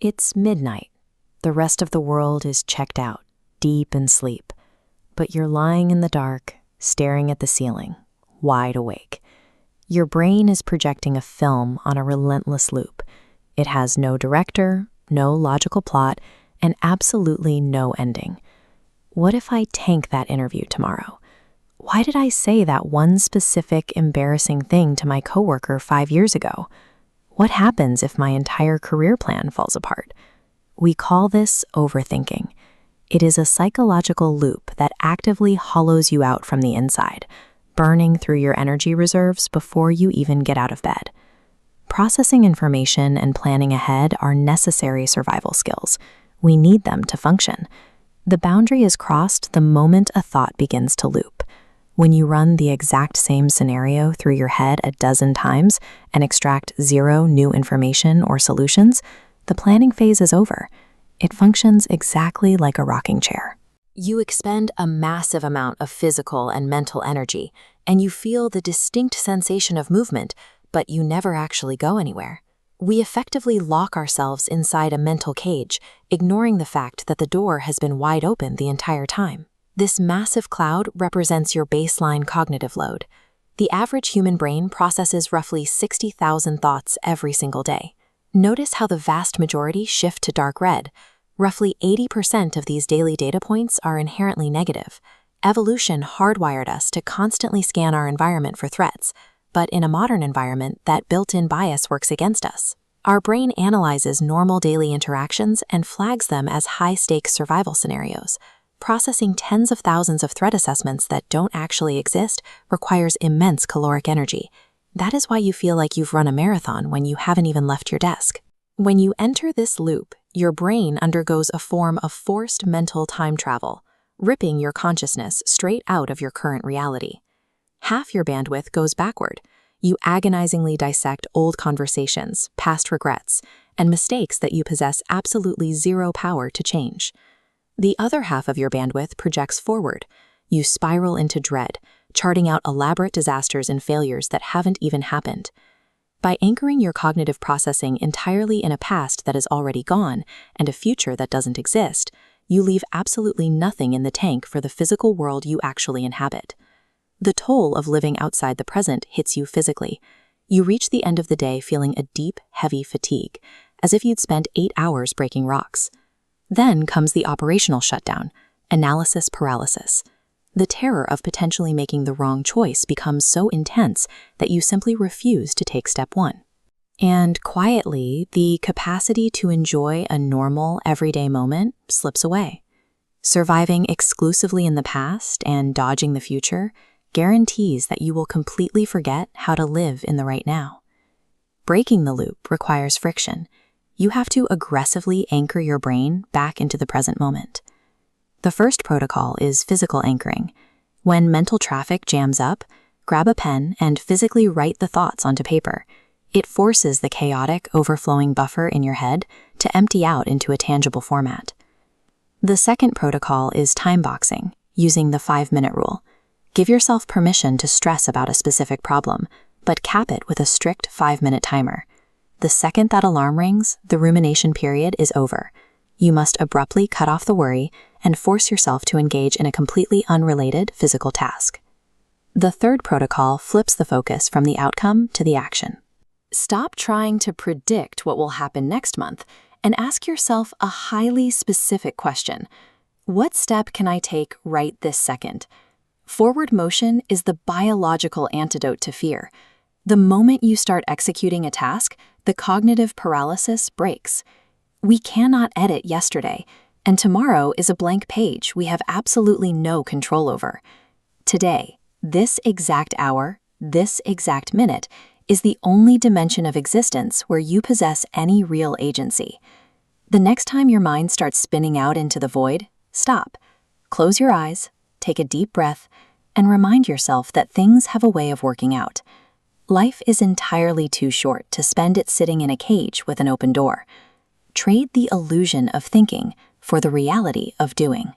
It's midnight. The rest of the world is checked out, deep in sleep. But you're lying in the dark, staring at the ceiling, wide awake. Your brain is projecting a film on a relentless loop. It has no director, no logical plot, and absolutely no ending. What if I tank that interview tomorrow? Why did I say that one specific embarrassing thing to my coworker 5 years ago? What happens if my entire career plan falls apart? We call this overthinking. It is a psychological loop that actively hollows you out from the inside, burning through your energy reserves before you even get out of bed. Processing information and planning ahead are necessary survival skills. We need them to function. The boundary is crossed the moment a thought begins to loop. When you run the exact same scenario through your head a dozen times and extract zero new information or solutions, the planning phase is over. It functions exactly like a rocking chair. You expend a massive amount of physical and mental energy, and you feel the distinct sensation of movement, but you never actually go anywhere. We effectively lock ourselves inside a mental cage, ignoring the fact that the door has been wide open the entire time. This massive cloud represents your baseline cognitive load. The average human brain processes roughly 60,000 thoughts every single day. Notice how the vast majority shift to dark red. Roughly 80% of these daily data points are inherently negative. Evolution hardwired us to constantly scan our environment for threats, but in a modern environment, that built-in bias works against us. Our brain analyzes normal daily interactions and flags them as high-stakes survival scenarios. Processing tens of thousands of threat assessments that don't actually exist requires immense caloric energy. That is why you feel like you've run a marathon when you haven't even left your desk. When you enter this loop, your brain undergoes a form of forced mental time travel, ripping your consciousness straight out of your current reality. Half your bandwidth goes backward. You agonizingly dissect old conversations, past regrets, and mistakes that you possess absolutely zero power to change. The other half of your bandwidth projects forward. You spiral into dread, charting out elaborate disasters and failures that haven't even happened. By anchoring your cognitive processing entirely in a past that is already gone and a future that doesn't exist, you leave absolutely nothing in the tank for the physical world you actually inhabit. The toll of living outside the present hits you physically. You reach the end of the day feeling a deep, heavy fatigue, as if you'd spent 8 hours breaking rocks. Then comes the operational shutdown, analysis paralysis. The terror of potentially making the wrong choice becomes so intense that you simply refuse to take step one. And quietly, the capacity to enjoy a normal, everyday moment slips away. Surviving exclusively in the past and dodging the future guarantees that you will completely forget how to live in the right now. Breaking the loop requires friction. You have to aggressively anchor your brain back into the present moment. The first protocol is physical anchoring. When mental traffic jams up, grab a pen and physically write the thoughts onto paper. It forces the chaotic, overflowing buffer in your head to empty out into a tangible format. The second protocol is time boxing, using the 5-minute rule. Give yourself permission to stress about a specific problem, but cap it with a strict 5-minute timer. The second that alarm rings, the rumination period is over. You must abruptly cut off the worry and force yourself to engage in a completely unrelated physical task. The third protocol flips the focus from the outcome to the action. Stop trying to predict what will happen next month and ask yourself a highly specific question. What step can I take right this second? Forward motion is the biological antidote to fear. The moment you start executing a task, the cognitive paralysis breaks. We cannot edit yesterday, and tomorrow is a blank page we have absolutely no control over. Today, this exact hour, this exact minute, is the only dimension of existence where you possess any real agency. The next time your mind starts spinning out into the void, stop, close your eyes, take a deep breath, and remind yourself that things have a way of working out. Life is entirely too short to spend it sitting in a cage with an open door. Trade the illusion of thinking for the reality of doing.